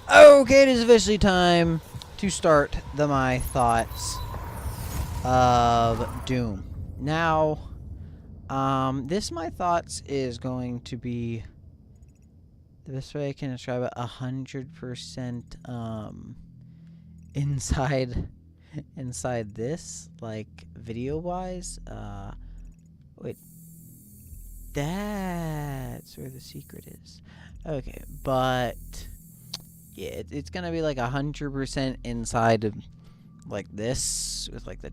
Okay, it is officially time to start my thoughts of Doom. Now, this my thoughts is going to be the best way I can describe it. 100% inside inside this, like video wise. Wait, that's where the secret is. Okay, but yeah, it's gonna be like 100% inside of like this with like the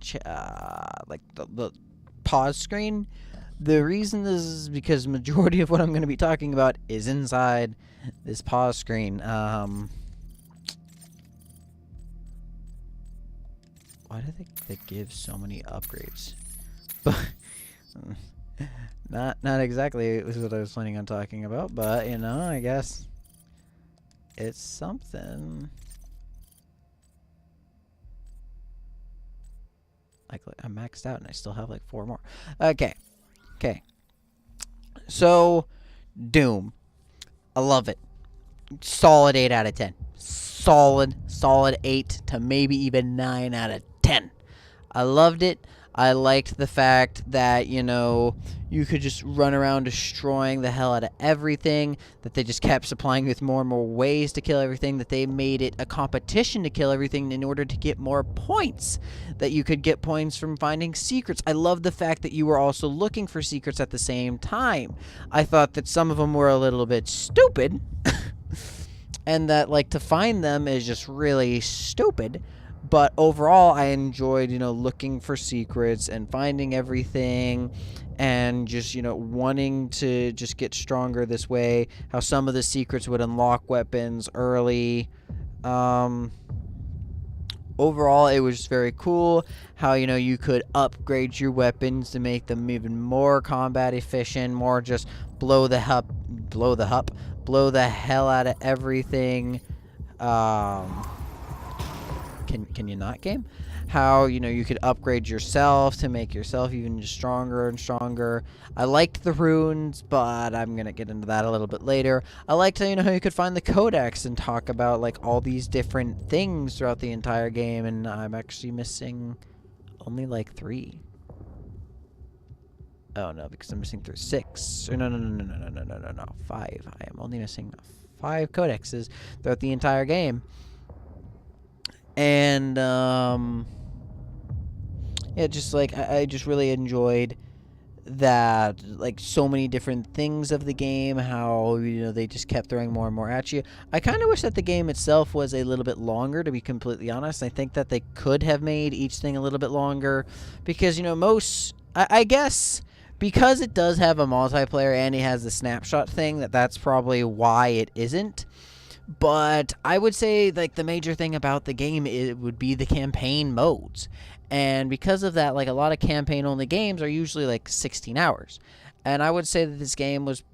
pause screen. The reason this is because majority of what I'm gonna be talking about is inside this pause screen. Why do they give so many upgrades? But not exactly what I was planning on talking about, but you know, I guess it's something. Like I'm maxed out and I still have like 4 more. Okay. So, Doom. I love it. Solid 8 out of 10. Solid 8 to maybe even 9 out of 10. I loved it. I liked the fact that, you know, you could just run around destroying the hell out of everything, that they just kept supplying you with more and more ways to kill everything, that they made it a competition to kill everything in order to get more points, that you could get points from finding secrets. I love the fact that you were also looking for secrets at the same time. I thought that some of them were a little bit stupid, and that, like, to find them is just really stupid. But overall, I enjoyed, you know, looking for secrets and finding everything and just, you know, wanting to just get stronger this way. How some of the secrets would unlock weapons early. Overall, it was just very cool how, you know, you could upgrade your weapons to make them even more combat efficient, more just blow the hell out of everything. Can you not, game? How, you know, you could upgrade yourself to make yourself even just stronger and stronger. I liked the runes, but I'm gonna get into that a little bit later. I liked how, you know, how you could find the codex and talk about like all these different things throughout the entire game, and I'm actually missing only like 3. Oh no, because I'm missing through 6. Or no, 5. I am only missing 5 codexes throughout the entire game. And yeah, just like I just really enjoyed that, like, so many different things of the game, how, you know, they just kept throwing more and more at you. I kind of wish that the game itself was a little bit longer, to be completely honest. I think that they could have made each thing a little bit longer because, you know, I guess because it does have a multiplayer and it has the snapshot thing, that's probably why it isn't. But I would say, like, the major thing about the game, it would be the campaign modes. And because of that, like, a lot of campaign-only games are usually, like, 16 hours. And I would say that this game was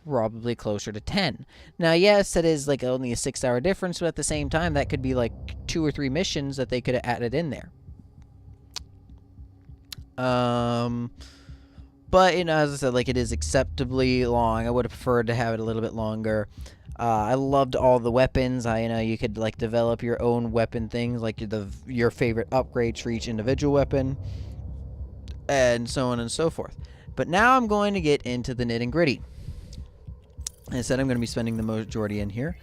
probably closer to 10. Now, yes, it is, like, only a 6-hour difference, but at the same time, that could be, like, 2 or 3 missions that they could have added in there. But, you know, as I said, like, it is acceptably long. I would have preferred to have it a little bit longer. I loved all the weapons. You know, you could like develop your own weapon things, like your favorite upgrades for each individual weapon, and so on and so forth. But now I'm going to get into the nitty gritty. As I said, I'm going to be spending the majority in here.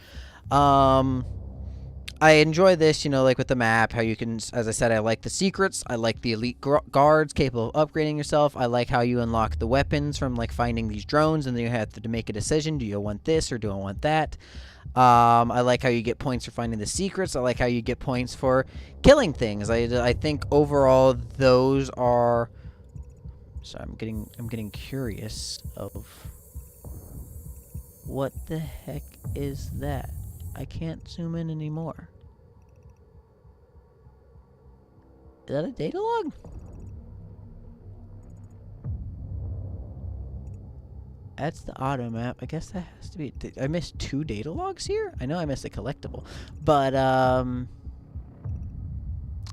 I enjoy this, you know, like with the map, how you can, as I said, I like the secrets. I like the elite guards capable of upgrading yourself. I like how you unlock the weapons from, like, finding these drones, and then you have to make a decision. Do you want this or do I want that? I like how you get points for finding the secrets. I like how you get points for killing things. I think overall those are... So I'm getting curious of... What the heck is that? I can't zoom in anymore. Is that a data log? That's the auto map. I guess that has to be... I missed 2 data logs here? I know I missed a collectible. But, I've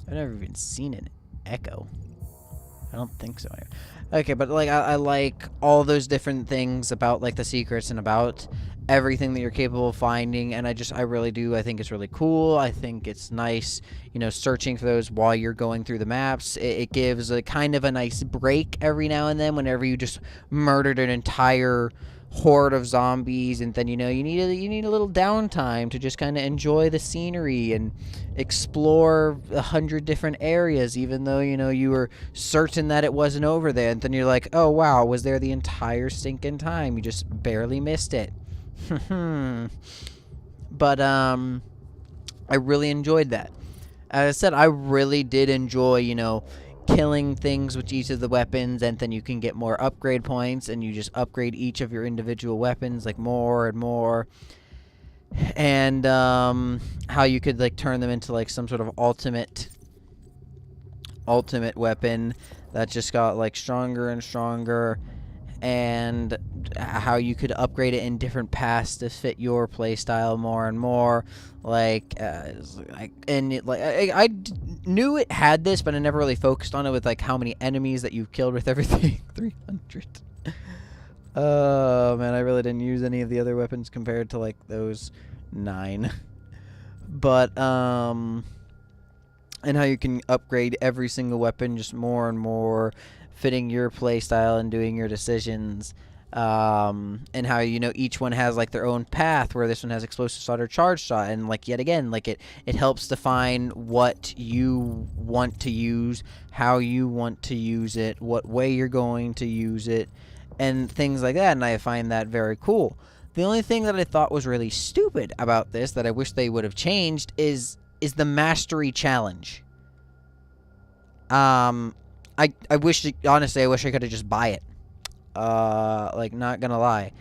never even seen an echo. I don't think so. Okay, but like I like all those different things about like the secrets and about everything that you're capable of finding, and I really do. I think it's really cool. I think it's nice, searching for those while you're going through the maps. It gives a kind of a nice break every now and then whenever you just murdered an entire horde of zombies, and then you need a little downtime to just kind of enjoy the scenery and explore 100 different areas, even though you were certain that it wasn't over there, and then you're like, oh wow, was there the entire stinking time, you just barely missed it. But I really enjoyed that. As I said, I really did enjoy killing things with each of the weapons, and then you can get more upgrade points, and you just upgrade each of your individual weapons like more and more, and how you could like turn them into like some sort of ultimate weapon that just got like stronger and stronger, and how you could upgrade it in different paths to fit your playstyle more and more. I knew it had this, but I never really focused on it with like how many enemies that you've killed with everything. 300. Oh man, I really didn't use any of the other weapons compared to like those 9. But and how you can upgrade every single weapon just more and more, fitting your playstyle and doing your decisions. And how each one has like their own path, where this one has explosive shot or charge shot, and like yet again, like it helps define what you want to use, how you want to use it, what way you're going to use it, and things like that. And I find that very cool. The only thing that I thought was really stupid about this, that I wish they would have changed, is the mastery challenge. I wish, honestly, I wish I could have just buy it. Like, not gonna lie.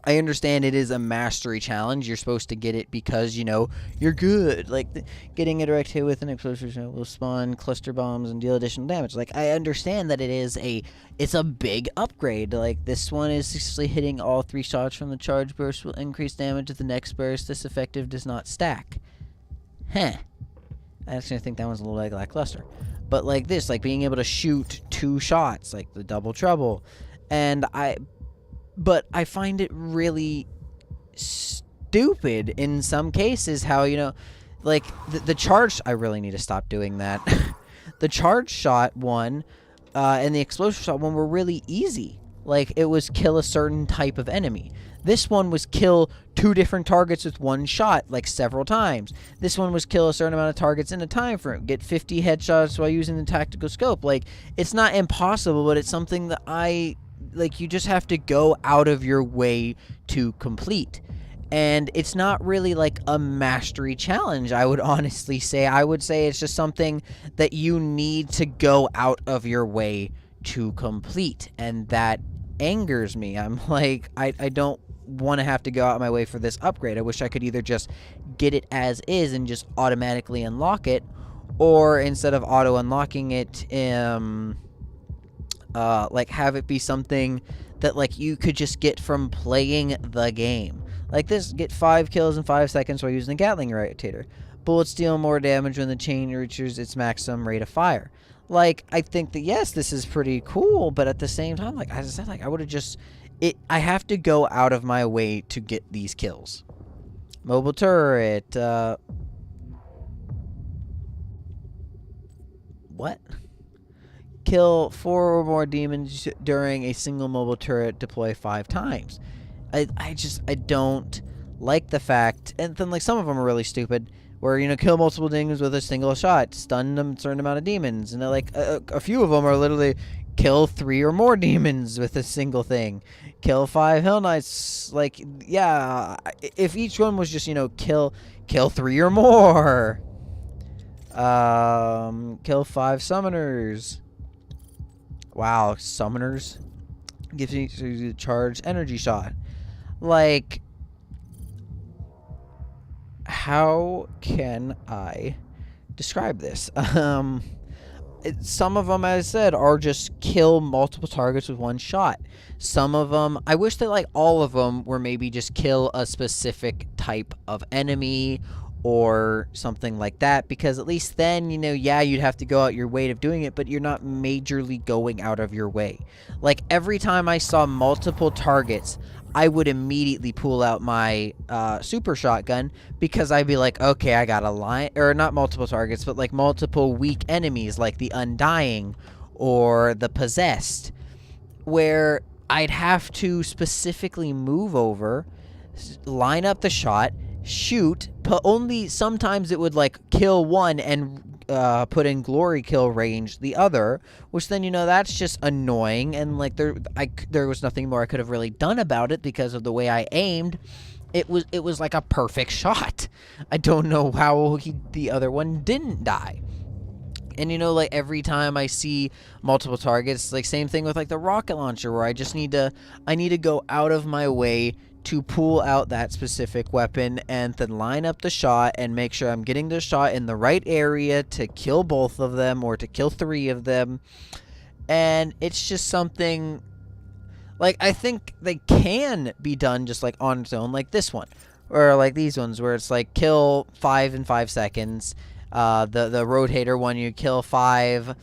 I understand it is a mastery challenge. You're supposed to get it because, you're good. Like, getting a direct hit with an explosive will spawn cluster bombs and deal additional damage. Like, I understand that it's a big upgrade. Like, this one is successfully hitting all 3 shots from the charge burst will increase damage at the next burst. This effective does not stack. I actually think that one's a little like lackluster. But like this, like being able to shoot 2 shots, like the double trouble. But I find it really stupid in some cases how, like the charge, I really need to stop doing that. The charge shot one and the explosive shot one were really easy. Like, it was kill a certain type of enemy. This one was kill 2 different targets with 1 shot, like several times. This one was kill a certain amount of targets in a time frame. Get 50 headshots while using the tactical scope. Like, it's not impossible, but it's something that you just have to go out of your way to complete. And it's not really like a mastery challenge, I would honestly say. I would say it's just something that you need to go out of your way to complete. And that angers me. I'm like, I don't want to have to go out of my way for this upgrade. I wish I could either just get it as is and just automatically unlock it, or instead of auto unlocking it, like have it be something that like you could just get from playing the game. Like this, get 5 kills in 5 seconds while using the Gatling rotator. Bullets deal more damage when the chain reaches its maximum rate of fire. Like, I think that, yes, this is pretty cool, but at the same time, like, as I said, like, I would have just... I have to go out of my way to get these kills. Mobile turret, what? Kill 4 or more demons during a single mobile turret, deploy 5 times. I don't like the fact... And then, like, some of them are really stupid, where, kill multiple demons with a single shot, stun a certain amount of demons, and like a few of them are literally kill 3 or more demons with a single thing, kill 5 Hell Knights. Like, yeah, if each one was just kill 3 or more, kill 5 summoners. Wow, summoners gives you a charged energy shot. Like, how can I describe this? Some of them, as I said, are just kill multiple targets with 1 shot. Some of them, I wish that like all of them were maybe just kill a specific type of enemy, or something like that, because at least then, you know, yeah, you'd have to go out your way of doing it, but you're not majorly going out of your way. Like, every time I saw multiple targets, I would immediately pull out my super shotgun, because I'd be like, okay, I got a line, or not multiple targets, but like multiple weak enemies, like the Undying or the Possessed, where I'd have to specifically move over, line up the shot, shoot, but only sometimes it would like kill one and put in glory kill range the other, which then, you know, that's just annoying, and like there was nothing more I could have really done about it because of the way I aimed. It was like a perfect shot. I don't know how the other one didn't die. And, you know, like, every time I see multiple targets, like, same thing with, like, the rocket launcher, where I need to go out of my way to pull out that specific weapon and then line up the shot and make sure I'm getting the shot in the right area to kill both of them or to kill 3 of them. And it's just something, like, I think they can be done just, like, on its own, like this one. Or, like, these ones where it's, like, kill 5 in 5 seconds. The rotator one, you kill 4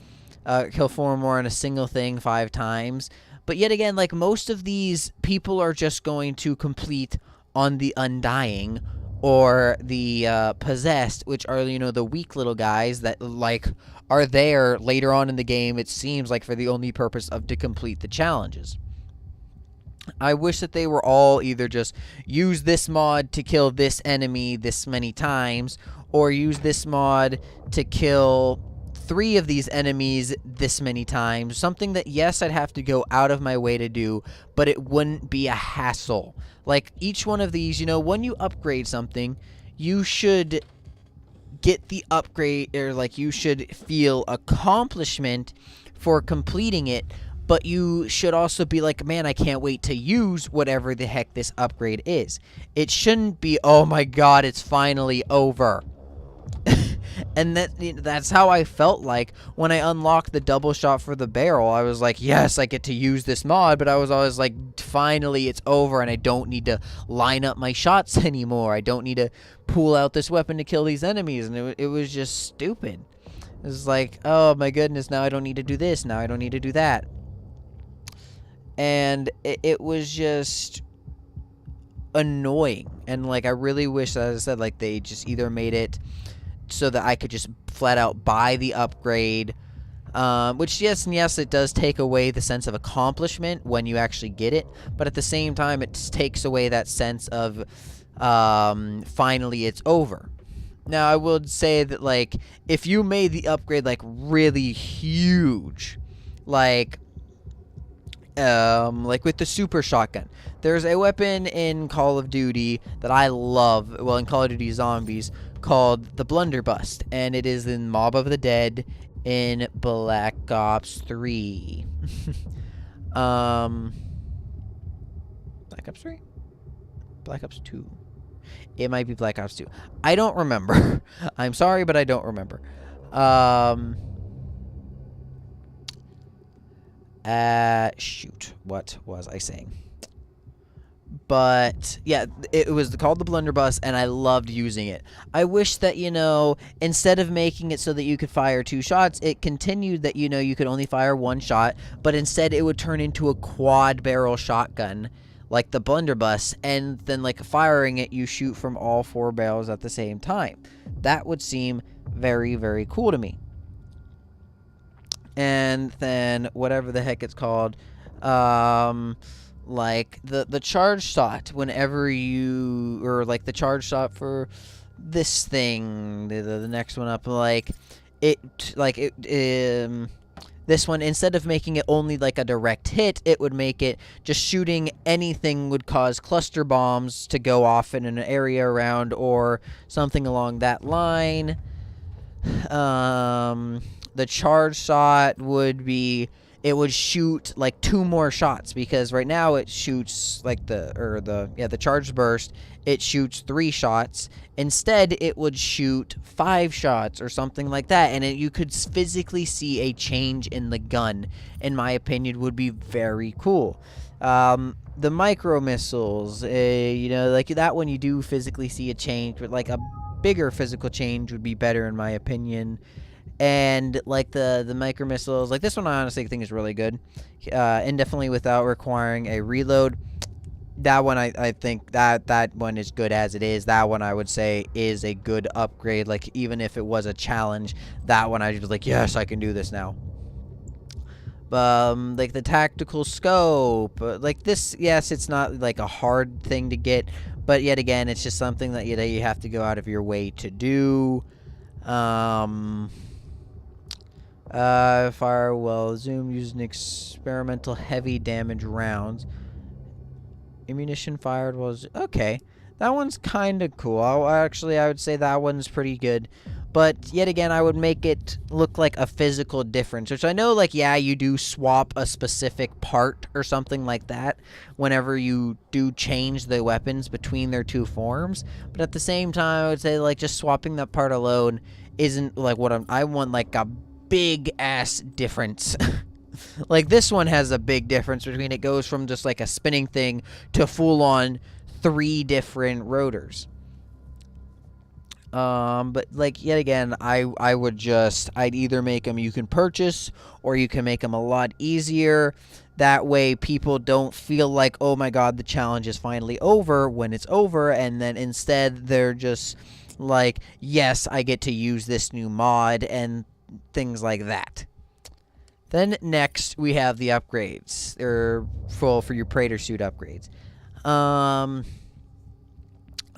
more in a single thing 5 times. But yet again, like, most of these people are just going to complete on the Undying or the Possessed, which are, you know, the weak little guys that, like, are there later on in the game, it seems like, for the only purpose of to complete the challenges. I wish that they were all either just use this mod to kill this enemy this many times, or use this mod to kill 3 of these enemies this many times. Something that, yes, I'd have to go out of my way to do, but it wouldn't be a hassle. Like, each one of these, you know, when you upgrade something, you should get the upgrade, or, like, you should feel accomplishment for completing it, but you should also be like, man, I can't wait to use whatever the heck this upgrade is. It shouldn't be, oh my god, it's finally over. And that's how I felt like when I unlocked the double shot for the barrel. I was like, yes, I get to use this mod, but I was always like, finally it's over and I don't need to line up my shots anymore. I don't need to pull out this weapon to kill these enemies, and it was just stupid. It was like, oh my goodness, now I don't need to do this, now I don't need to do that. And it was just annoying. And, like, I really wish, as I said, like, they just either made it so that I could just flat out buy the upgrade, which, yes, it does take away the sense of accomplishment when you actually get it, but at the same time, it takes away that sense of finally it's over. Now, I would say that, like, if you made the upgrade, like, really huge, like with the super shotgun. There's a weapon in Call of Duty that I love, well, in Call of Duty Zombies, called the Blunderbuss, and it is in Mob of the Dead in Black Ops 3. Black Ops 3? Black Ops 2. It might be Black Ops 2. I don't remember. I'm sorry, but I don't remember. Shoot. What was I saying? But, yeah, it was called the Blunderbuss, and I loved using it. I wish that, you know, instead of making it so that you could fire 2 shots, it continued that, you know, you could only fire 1 shot, but instead it would turn into a quad-barrel shotgun, like the Blunderbuss, and then, like, firing it, you shoot from all 4 barrels at the same time. That would seem very, very cool to me. And then, whatever the heck it's called, like the charge shot whenever you, or like the charge shot for this thing, the next one up, this one, instead of making it only like a direct hit, it would make it just shooting anything would cause cluster bombs to go off in an area around, or something along that line. The charge shot would be, it would shoot like 2 more shots, because right now it shoots like the charge burst, it shoots 3 shots. Instead, it would shoot 5 shots or something like that, and you could physically see a change in the gun. In my opinion, would be very cool. The micro missiles, you know, like that one, you do physically see a change with like a bigger physical change would be better in my opinion. And like the micro missiles, like this one I honestly think is really good, indefinitely without requiring a reload. That one I think that one is good as it is. That one I would say is a good upgrade. Like even if it was a challenge, that one I was like, yes, I can do this now. Like the tactical scope, like this, yes, it's not like a hard thing to get, but yet again, it's just something that you have to go out of your way to do. Fire well zoom using experimental heavy damage rounds. Ammunition fired was okay. That one's kind of cool. I would say that one's pretty good. But yet again, I would make it look like a physical difference. Which I know, like, yeah, you do swap a specific part or something like that whenever you do change the weapons between their two forms. But at the same time, I would say, like, just swapping that part alone isn't, like, what I want, like, a big-ass difference. Like, this one has a big difference between it goes from just, like, a spinning thing to full-on 3 different rotors. But like yet again, I'd either make them you can purchase or you can make them a lot easier. That way people don't feel like, oh my god, the challenge is finally over when it's over, and then instead they're just like, yes, I get to use this new mod and things like that. Then next we have the upgrades. They're full for your Praetor suit upgrades.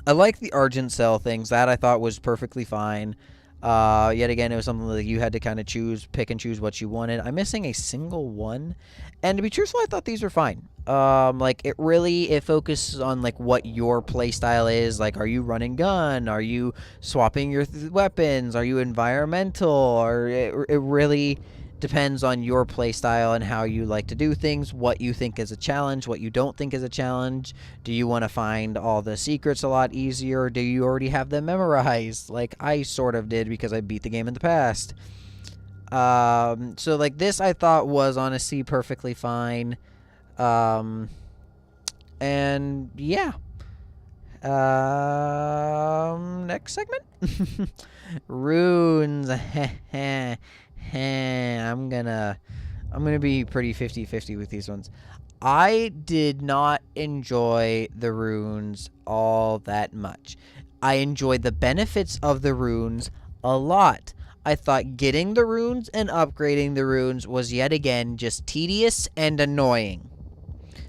I like the Argent Cell things. That I thought was perfectly fine. Yet again, it was something that you had to kind of pick and choose what you wanted. I'm missing a single one. And to be truthful, I thought these were fine. Like, it focuses on, like, what your playstyle is. Like, are you running gun? Are you swapping your weapons? Are you environmental? Or it really depends on your playstyle and how you like to do things, what you think is a challenge, what you don't think is a challenge. Do you want to find all the secrets a lot easier, or do you already have them memorized, like I sort of did because I beat the game in the past? So like this I thought was honestly perfectly fine. And yeah. Next segment. Runes. I'm gonna be pretty 50-50 with these ones. I did not enjoy the runes all that much. I enjoyed the benefits of the runes a lot. I thought getting the runes and upgrading the runes was yet again just tedious and annoying.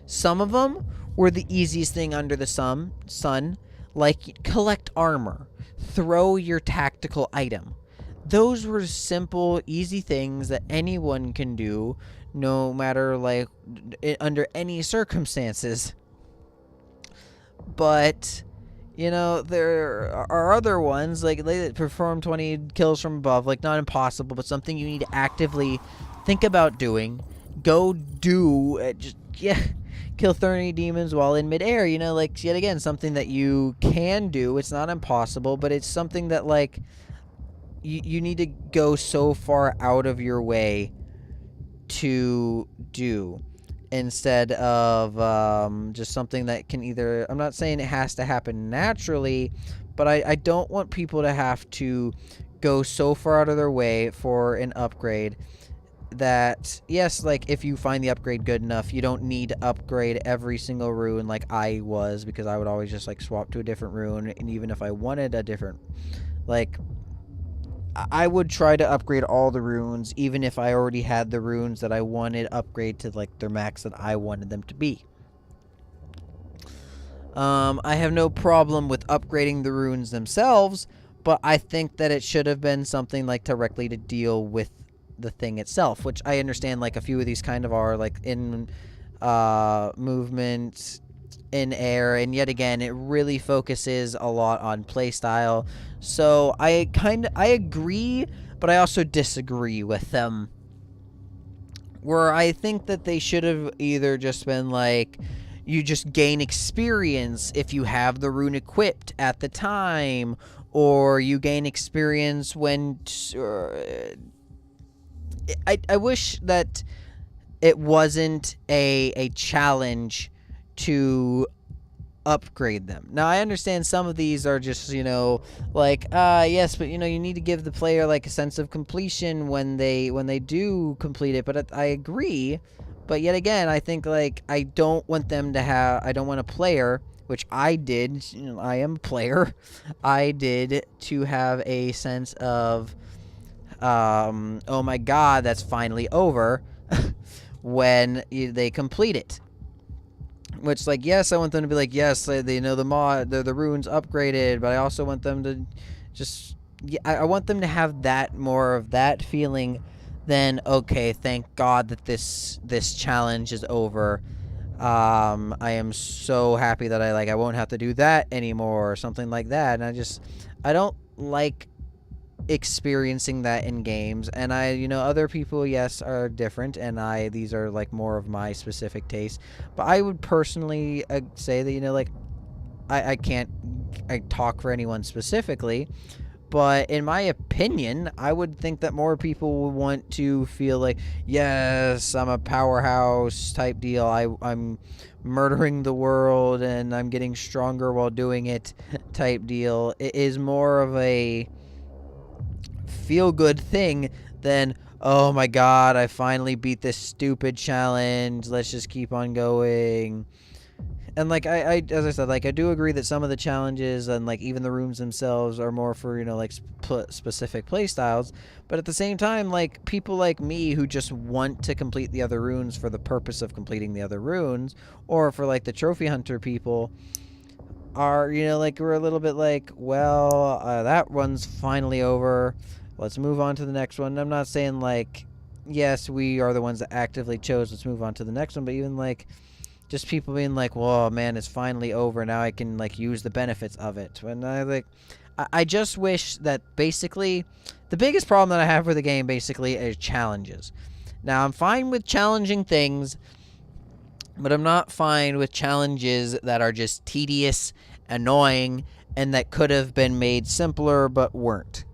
Some of them were the easiest thing under the sun, like collect armor, throw your tactical item. Those were simple, easy things that anyone can do, no matter, like, under any circumstances. But, you know, there are other ones, like, they perform 20 kills from above, like, not impossible, but something you need to actively think about doing. Go do, kill 30 demons while in midair, you know, like, yet again, something that you can do. It's not impossible, but it's something that, like, you need to go so far out of your way to do, instead of just something that can either, I'm not saying it has to happen naturally, but I don't want people to have to go so far out of their way for an upgrade that, yes, like, if you find the upgrade good enough, you don't need to upgrade every single rune like I was, because I would always just, like, swap to a different rune, and even if I wanted a different, like, I would try to upgrade all the runes, even if I already had the runes that I wanted upgrade to, like, their max that I wanted them to be. I have no problem with upgrading the runes themselves, but I think that it should have been something, like, directly to deal with the thing itself, which I understand, like, a few of these kind of are, like, in movement, in air, and yet again, it really focuses a lot on playstyle. So I agree, but I also disagree with them. Where I think that they should have either just been like, you just gain experience if you have the rune equipped at the time, or you gain experience when... I wish that it wasn't a challenge to upgrade them. Now, I understand some of these are just, like, yes, but, you need to give the player, like, a sense of completion when they do complete it, but I agree, but yet again, I think, like, I don't want a player, which I did, I am a player, I did to have a sense of, oh my god, that's finally over, when they complete it. Which, like, yes, I want them to be like, yes, they know the runes upgraded, but I also want them to just, I want them to have that more of that feeling than, okay, thank God that this challenge is over. I am so happy that I won't have to do that anymore, or something like that. And I don't like experiencing that in games, and other people, yes, are different, and these are like more of my specific taste, but I would personally say that like I can't talk for anyone specifically, but in my opinion, I would think that more people would want to feel like, yes, I'm a powerhouse type deal, I'm murdering the world and I'm getting stronger while doing it type deal. It is more of a feel-good thing than, oh my god, I finally beat this stupid challenge, let's just keep on going. And like I as I said, like I do agree that some of the challenges and like even the rooms themselves are more for like specific play styles, but at the same time, like people like me who just want to complete the other runes for the purpose of completing the other runes, or for like the trophy hunter people, are like we're a little bit like, well, that one's finally over, let's move on to the next one. I'm not saying like, yes, we are the ones that actively chose, let's move on to the next one, but even like just people being like, whoa, man, it's finally over, now I can like use the benefits of it. When I just wish that basically the biggest problem that I have with the game basically is challenges. Now, I'm fine with challenging things, but I'm not fine with challenges that are just tedious, annoying, and that could have been made simpler but weren't.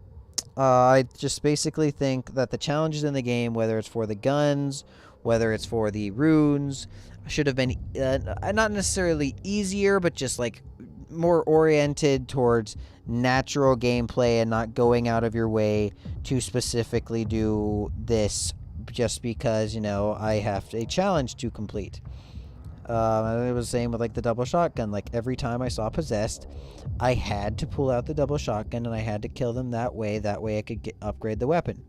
I just basically think that the challenges in the game, whether it's for the guns, whether it's for the runes, should have been not necessarily easier, but just like more oriented towards natural gameplay and not going out of your way to specifically do this just because, I have a challenge to complete. It was the same with like the double shotgun. Like every time I saw possessed, I had to pull out the double shotgun and I had to kill them that way. That way I could upgrade the weapon.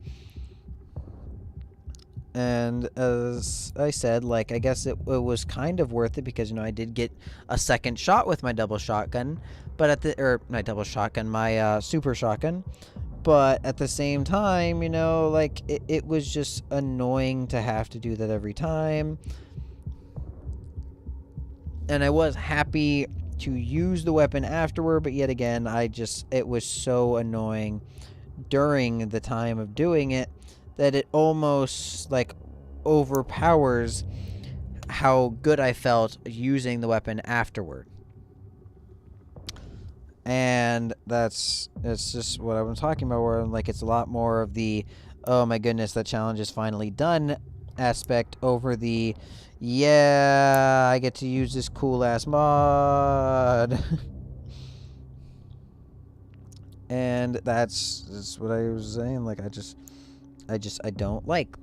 And as I said, like I guess it was kind of worth it because I did get a second shot with my double shotgun, but my super shotgun. But at the same time, like it was just annoying to have to do that every time. And I was happy to use the weapon afterward, but yet again, it was so annoying during the time of doing it that it almost like overpowers how good I felt using the weapon afterward. And it's just what I was talking about, where like it's a lot more of the, oh my goodness, that challenge is finally done aspect over the, yeah, I get to use this cool ass mod. And that's what I was saying. Like I don't like.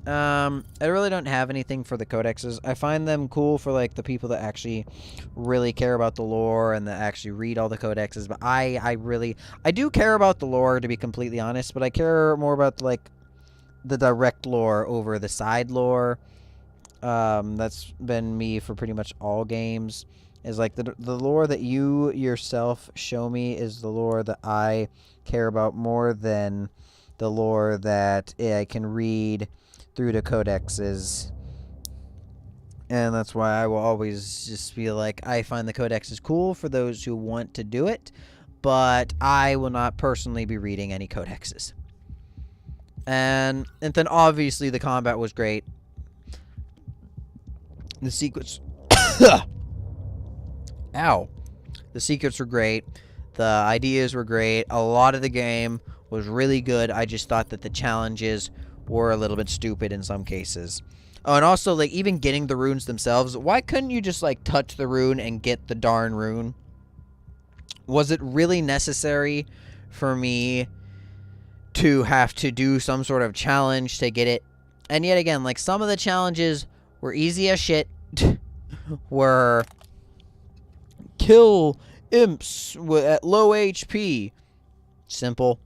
I really don't have anything for the codexes. I find them cool for like the people that actually really care about the lore and that actually read all the codexes. But I do care about the lore, to be completely honest. But I care more about like the direct lore over the side lore. That's been me for pretty much all games. Is like the lore that you yourself show me is the lore that I care about more than the lore that I can read through the codexes. And that's why I will always just feel like I find the codexes cool for those who want to do it, but I will not personally be reading any codexes. And then obviously the combat was great. The secrets Ow. The secrets were great. The ideas were great. A lot of the game was really good. I just thought that the challenges were a little bit stupid in some cases. Oh, and also, like, even getting the runes themselves, why couldn't you just, like, touch the rune and get the darn rune? Was it really necessary for me to have to do some sort of challenge to get it? And yet again, like, some of the challenges were easy as shit. Were kill imps at low HP. Simple.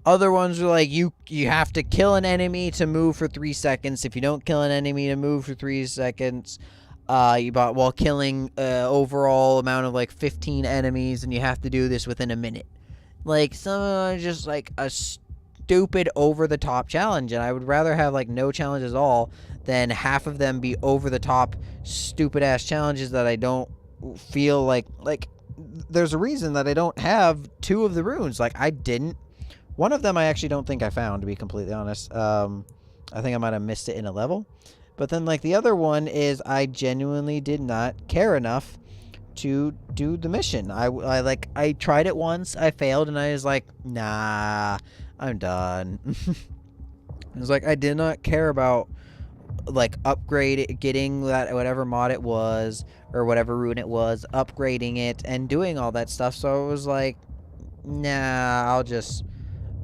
Other ones are like, you have to kill an enemy to move for 3 seconds. If you don't kill an enemy to move for 3 seconds, while killing overall amount of like 15 enemies, and you have to do this within a minute. Like, some are just like a stupid over-the-top challenge, and I would rather have like no challenges at all than half of them be over-the-top stupid-ass challenges that I don't feel like there's a reason that I don't have 2 of the runes. Like, I didn't. One of them I actually don't think I found, to be completely honest. I think I might have missed it in a level. But then, like, the other one is I genuinely did not care enough to do the mission. I tried it once, I failed, and I was like, nah, I'm done. It was like, I did not care about, like, getting that, whatever mod it was, or whatever rune it was, upgrading it, and doing all that stuff. So it was like, nah,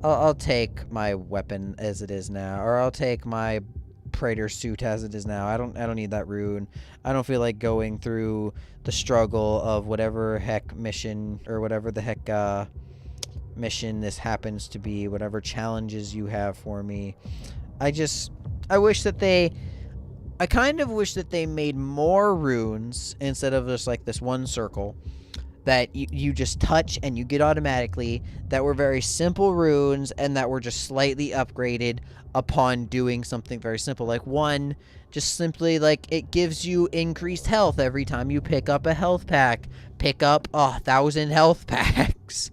I'll take my weapon as it is now, or I'll take my Praetor suit as it is now. I don't need that rune. I don't feel like going through the struggle of whatever heck mission, or whatever the heck mission this happens to be, whatever challenges you have for me. I kind of wish that they made more runes instead of just like this one circle that you just touch and you get automatically, that were very simple runes and that were just slightly upgraded upon doing something very simple. Like, one, just simply, like, it gives you increased health every time you pick up a health pack. Pick up 1,000 health packs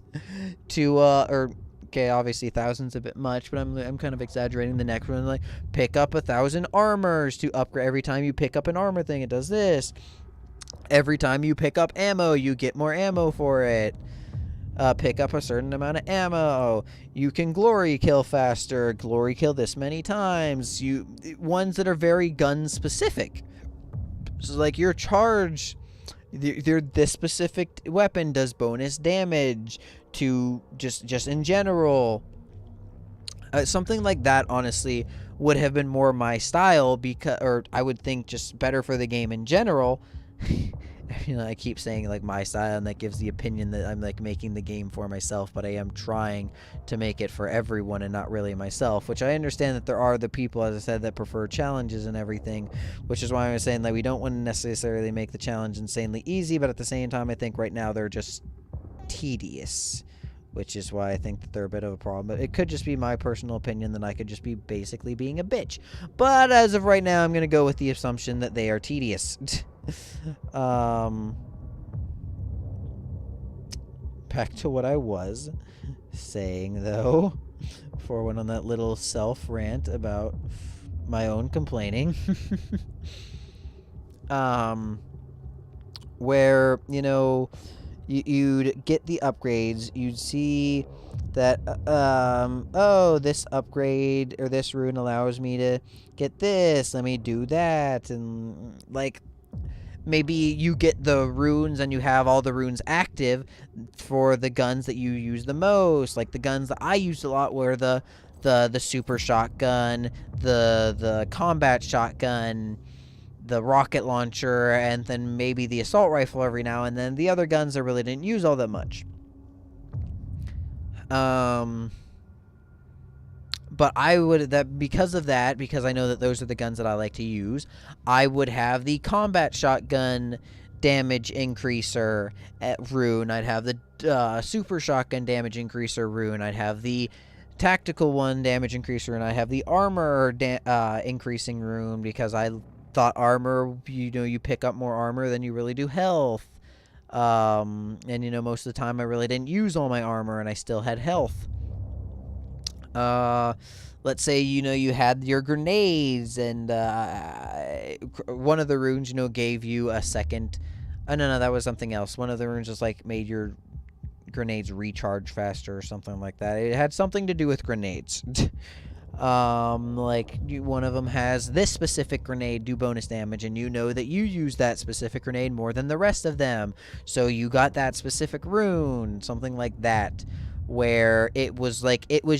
to, okay, obviously 1,000's a bit much, but I'm kind of exaggerating. The next one, like, pick up 1,000 armors to upgrade. Every time you pick up an armor thing, it does this. Every time you pick up ammo, you get more ammo for it. Pick up a certain amount of ammo. You can glory kill faster. Glory kill this many times. Ones that are very gun specific. So, like, your charge, this specific weapon does bonus damage to just in general. Something like that, honestly, would have been more my style, or I would think just better for the game in general. I keep saying, like, my style, and that gives the opinion that I'm, like, making the game for myself, but I am trying to make it for everyone and not really myself, which I understand that there are the people, as I said, that prefer challenges and everything, which is why I was saying that we don't want to necessarily make the challenge insanely easy, but at the same time, I think right now they're just tedious, which is why I think that they're a bit of a problem. But it could just be my personal opinion that I could just be basically being a bitch. But as of right now, I'm going to go with the assumption that they are tedious. Back to what I was saying, though, before I went on that little self-rant about my own complaining. Where, you'd get the upgrades, you'd see that, oh, this upgrade, or this rune allows me to get this, let me do that, and, like, maybe you get the runes and you have all the runes active for the guns that you use the most. Like, the guns that I used a lot were the super shotgun, the combat shotgun, the rocket launcher, and then maybe the assault rifle every now and then. The other guns I really didn't use all that much. But I would, because I know that those are the guns that I like to use, I would have the combat shotgun damage increaser rune. I'd have the super shotgun damage increaser rune. I'd have the tactical one damage increaser, and I have the armor increasing rune, because I thought armor, you pick up more armor than you really do health. And most of the time I really didn't use all my armor and I still had health. Let's say, you had your grenades, and one of the runes, gave you a second. Oh, no, that was something else. One of the runes just, like, made your grenades recharge faster or something like that. It had something to do with grenades. Like one of them has this specific grenade do bonus damage, and you know that you use that specific grenade more than the rest of them, so you got that specific rune, something like that, where it was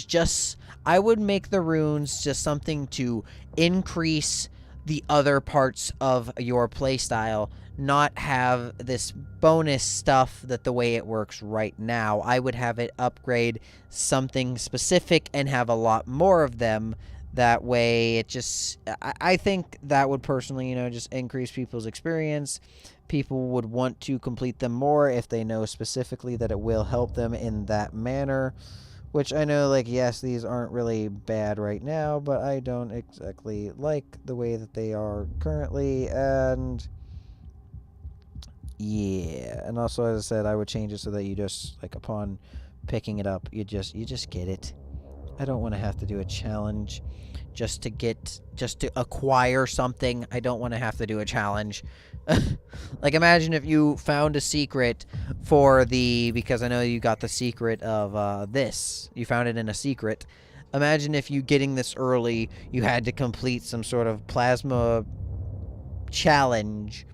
just, I would make the runes just something to increase the other parts of your playstyle, not have this bonus stuff that the way it works right now. I would have it upgrade something specific and have a lot more of them. That way, it just, I think that would personally, just increase people's experience. People would want to complete them more if they know specifically that it will help them in that manner. Which I know, like, yes, these aren't really bad right now, but I don't exactly like the way that they are currently, and yeah. And also, as I said, I would change it so that you just, like, upon picking it up, you just get it. I don't want to have to do a challenge just to acquire something. I don't want to have to do a challenge. Like, imagine if you found a secret because I know you got the secret of this. You found it in a secret. Imagine if you getting this early, you had to complete some sort of plasma challenge,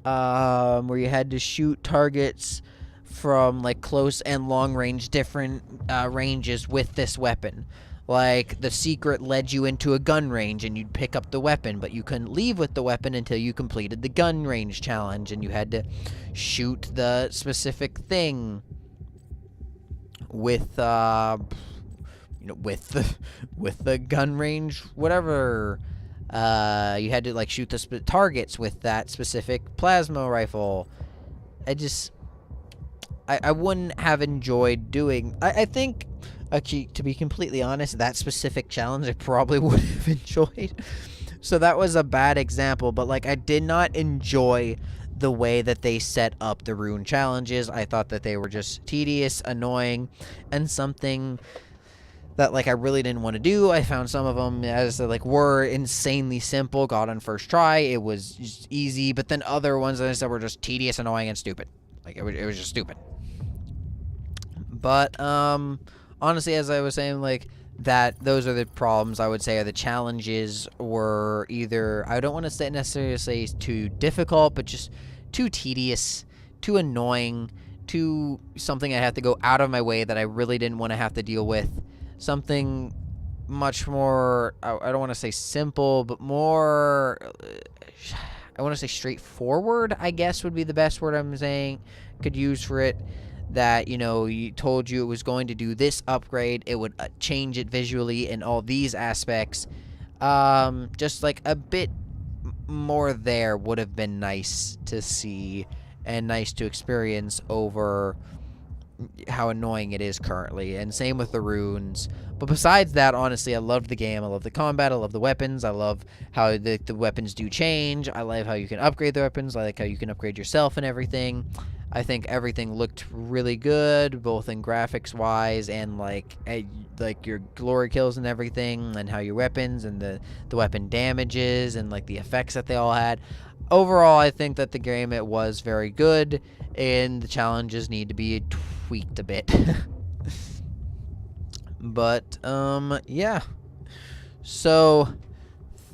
where you had to shoot targets from, like, close and long range, different ranges with this weapon. Like, the secret led you into a gun range, and you'd pick up the weapon, but you couldn't leave with the weapon until you completed the gun range challenge, and you had to shoot the specific thing with, with the gun range, whatever. You had to, like, shoot the targets with that specific plasma rifle. I wouldn't have enjoyed doing. I think, actually, to be completely honest, that specific challenge I probably would have enjoyed. So that was a bad example, but, like, I did not enjoy the way that they set up the rune challenges. I thought that they were just tedious, annoying, and something that, like, I really didn't want to do. I found some of them, as like, were insanely simple, got on first try, it was just easy, but then other ones that I said were just tedious, annoying, and stupid. Like, it was just stupid. But, honestly, as I was saying, like, those are the problems, I would say, are the challenges were either, I don't want to necessarily say too difficult, but just too tedious, too annoying, too something I had to go out of my way that I really didn't want to have to deal with. Something much more, I don't want to say simple, but more, I want to say straightforward, I guess would be the best word I'm saying, could use for it. That, you told you it was going to do this upgrade, it would change it visually in all these aspects. Just, like, a bit more there would have been nice to see and nice to experience over how annoying it is currently, and same with the runes. But besides that, honestly, I loved the game. I love the combat. I love the weapons. I love how the weapons do change. I love how you can upgrade the weapons. I like how you can upgrade yourself and everything. I think everything looked really good, both in graphics-wise and, like your glory kills and everything, and how your weapons and the weapon damages and, like, the effects that they all had. Overall, I think that the game, it was very good, and the challenges need to be tweaked a bit. But, yeah. So,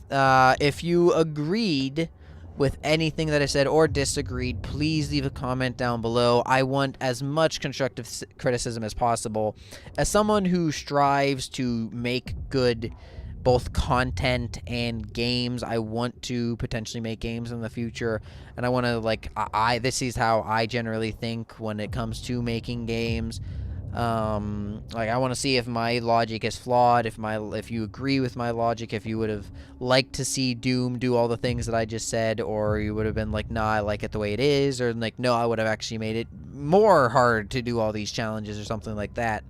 if you agreed with anything that I said or disagreed, please leave a comment down below. I want as much constructive criticism as possible. As someone who strives to make good both content and games, I want to potentially make games in the future, and I want to, like, this is how I generally think when it comes to making games. Like, I want to see if my logic is flawed, if you agree with my logic, if you would have liked to see Doom do all the things that I just said, or you would have been like, nah, I like it the way it is, or like, no, I would have actually made it more hard to do all these challenges or something like that.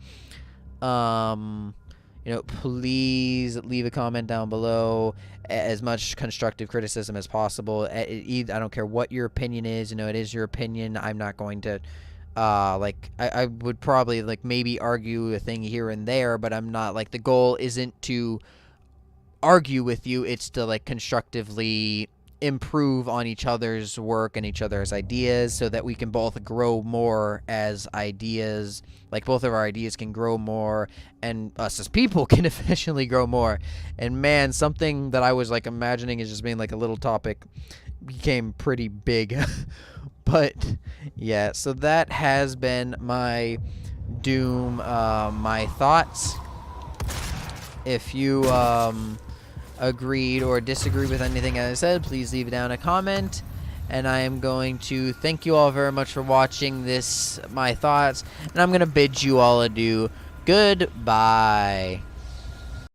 Please leave a comment down below, as much constructive criticism as possible. I don't care what your opinion is, it is your opinion. I'm not going to I would probably, like, maybe argue a thing here and there, but I'm not, like, the goal isn't to argue with you, it's to, like, constructively improve on each other's work and each other's ideas so that we can both grow more as ideas. Like, both of our ideas can grow more, and us as people can efficiently grow more. And man, something that I was like imagining as just being like a little topic became pretty big. But yeah, so that has been my Doom, my thoughts. If you agreed or disagreed with anything I said, please leave down a comment. And I am going to thank you all very much for watching this, my thoughts, and I'm going to bid you all adieu. Goodbye.